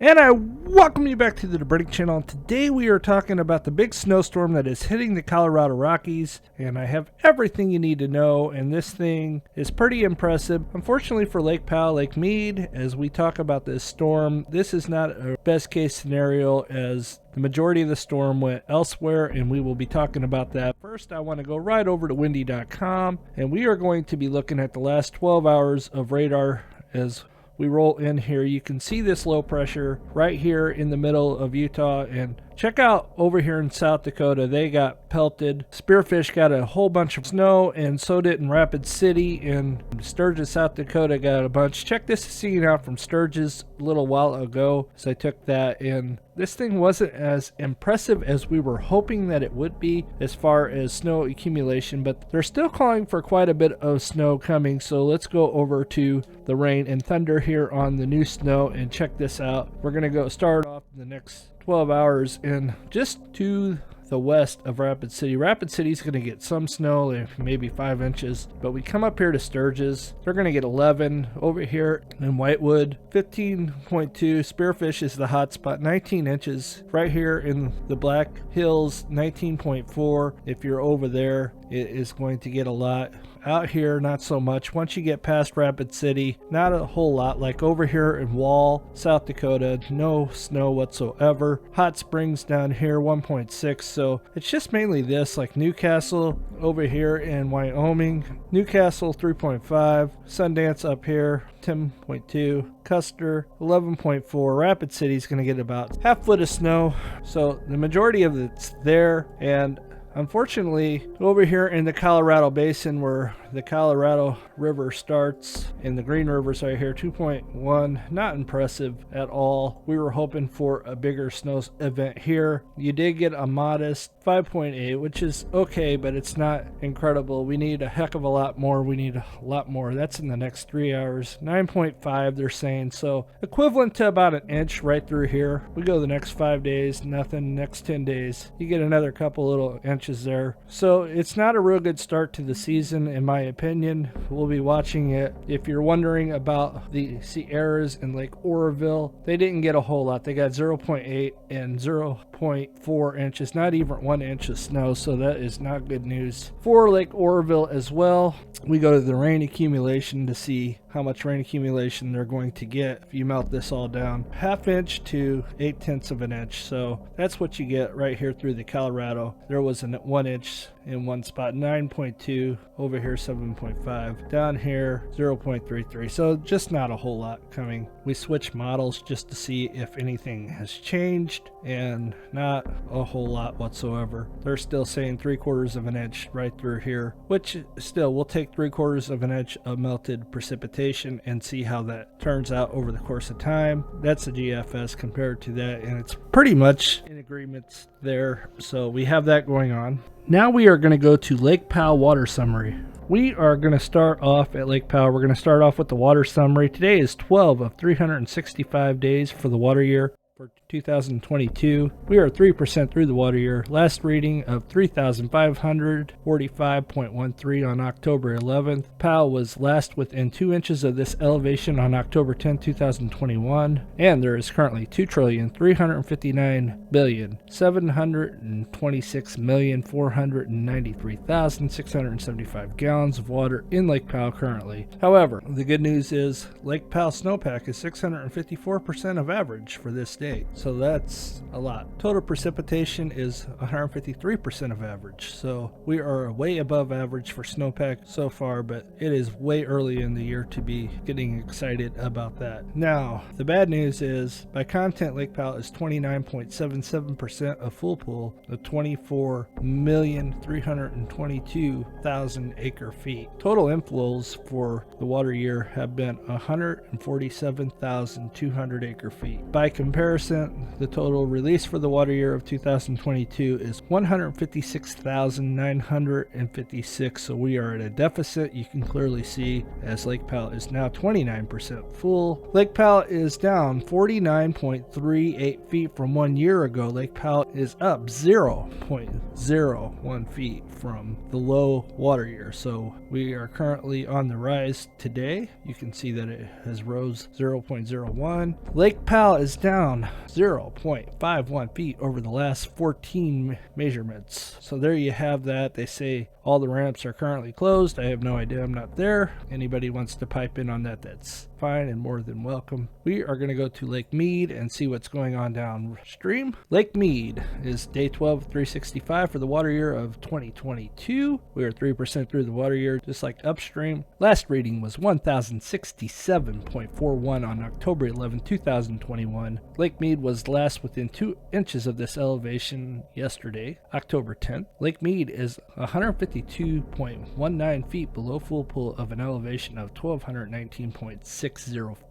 And I welcome you back to the Debrick channel. Today we are talking about the big snowstorm that is hitting the Colorado Rockies, and I have everything you need to know, and this thing is pretty impressive. Unfortunately for Lake Powell, Lake Mead, as we talk about this storm, this is not a best case scenario as the majority of the storm went elsewhere, and we will be talking about that. First, I want to go right over to windy.com, and we are going to be looking at the last 12 hours of radar as we roll in here. You can see this low pressure right here in the middle of Utah, and check out over here in South Dakota. They got pelted. Spearfish got a whole bunch of snow, and so did in Rapid City, and Sturgis, South Dakota got a bunch. Check this scene out from Sturgis a little while ago as I took that, and this thing wasn't as impressive as we were hoping that it would be as far as snow accumulation, but they're still calling for quite a bit of snow coming. So let's go over to the rain and thunder here on the new snow and check this out. We're going to go start off the next 12 hours and just to the west of Rapid City. Rapid City is going to get some snow, maybe 5 inches, but we come up here to Sturgis. They're going to get 11 over here in Whitewood, 15.2. Spearfish is the hot spot, 19 inches. Right here in the Black Hills, 19.4. If you're over there, it is going to get a lot. Out here, not so much. Once you get past Rapid City, not a whole lot. Like over here in Wall, South Dakota, no snow whatsoever. Hot Springs down here, 1.6. So it's just mainly this, like Newcastle over here in Wyoming. Newcastle, 3.5. Sundance up here, 10.2. Custer, 11.4. Rapid City is going to get about half foot of snow. So the majority of it's there, and unfortunately, over here in the Colorado Basin where the Colorado River starts and the Green River's right here, 2.1, not impressive at all. We were hoping for a bigger snow event here. You did get a modest 5.8, which is okay, but it's not incredible. We need a heck of a lot more. We need a lot more. That's in the next 3 hours. 9.5 they're saying, so equivalent to about an inch right through here. We go the next 5 days, nothing. Next 10 days, you get another couple little inches there. So it's not a real good start to the season in my opinion. We'll be watching it. If you're wondering about the Sierras in Lake Oroville, they didn't get a whole lot. They got 0.8 and 0.4 inches, not even 1 inch of snow, so that is not good news for Lake Oroville as well. We go to the rain accumulation to see how much rain accumulation they're going to get if you melt this all down. 1/2 inch to 0.8 of an inch. So that's what you get right here through the Colorado. There was a 1 inch in one spot, 9.2. Over here, 7.5. Down here, 0.33. So just not a whole lot coming. We switched models just to see if anything has changed, and not a whole lot whatsoever. They're still saying 3/4 of an inch right through here, which still we'll take 3/4 of an inch of melted precipitation and see how that turns out over the course of time. That's the GFS compared to that, and it's pretty much in agreement there. So we have that going on. Now we are going to go to Lake Powell water summary. We are going to start off at Lake Powell. We're going to start off with the water summary. Today is 12 of 365 days for the water year for 2022. We are 3% through the water year. Last reading of 3,545.13 on October 11th. Powell was last within 2 inches of this elevation on October 10, 2021. And there is currently 2,359,726,493,675 gallons of water in Lake Powell currently. However, the good news is Lake Powell snowpack is 654% of average for this date. So that's a lot. Total precipitation is 153% of average. So we are way above average for snowpack so far, but it is way early in the year to be getting excited about that. Now, the bad news is by content, Lake Powell is 29.77% of full pool of 24,322,000 acre feet. Total inflows for the water year have been 147,200 acre feet. By comparison, The total release for the water year of 2022 is 156,956, so we are at a deficit. You can clearly see as Lake Powell is now 29% full. Lake Powell is down 49.38 feet from 1 year ago. Lake Powell is up 0.01 feet from the low water year, so we are currently on the rise today. You can see that it has rose 0.01. Lake Powell is down 0.51 feet over the last 14 measurements. So there you have that. They say all the ramps are currently closed. I have no idea. I'm not there. Anybody wants to pipe in on that, that's fine and more than welcome. We are going to go to Lake Mead and see what's going on downstream. Lake Mead is day 12, 365 for the water year of 2022. We are 3% through the water year, just like upstream. Last reading was 1,067.41 on October 11, 2021. Lake Mead was last within 2 inches of this elevation yesterday, October 10th. Lake Mead is 152.19 feet below full pool of an elevation of 1,219.60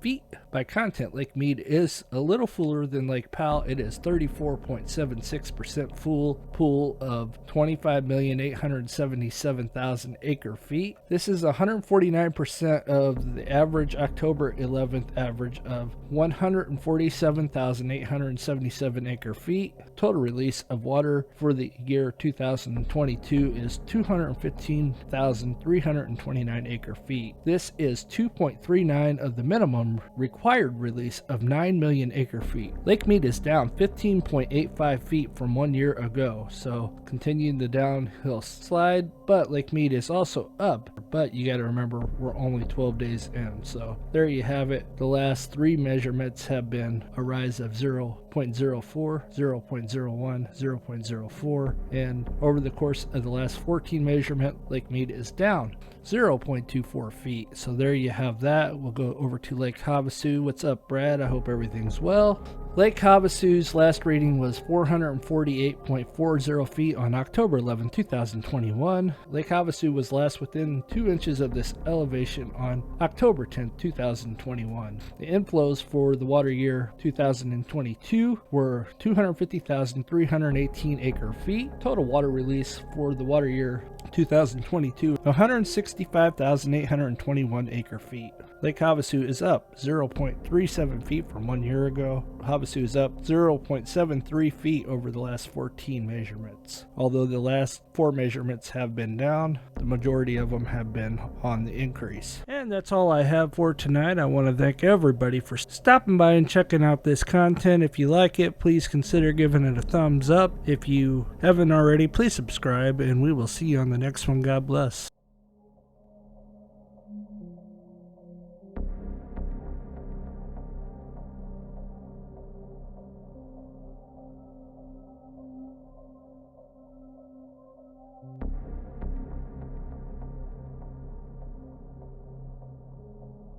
feet. By content, Lake Mead is a little fuller than Lake Powell. It is 34.76% full pool of 25,877,000 acre feet. This is 149% of the average October 11th average of 147,877 acre feet. Total release of water for the year 2022 is 215,329 acre feet. This is 2.39 of the minimum required release of 9 million acre feet. Lake Mead is down 15.85 feet from 1 year ago, so continuing the downhill slide, but Lake Mead is also up. But you got to remember, we're only 12 days in, so there you have it. The last 3 measurements have been a rise of 0.04, 0.01, 0.04, and over the course of the last 14 measurement, Lake Mead is down 0.24 feet. So there you have that. We'll go over to Lake Havasu. What's up, Brad? I hope everything's well. Lake Havasu's last reading was 448.40 feet on October 11, 2021. Lake Havasu was last within 2 inches of this elevation on October 10, 2021. The inflows for the water year 2022 were 250,318 acre feet. Total water release for the water year 2022, 165,821 acre feet. Lake Havasu is up 0.37 feet from 1 year ago. Havasu is up 0.73 feet over the last 14 measurements. Although the last 4 measurements have been down, the majority of them have been on the increase. And that's all I have for tonight. I want to thank everybody for stopping by and checking out this content. If you like it, please consider giving it a thumbs up. If you haven't already, please subscribe, and we will see you on the next one. God bless.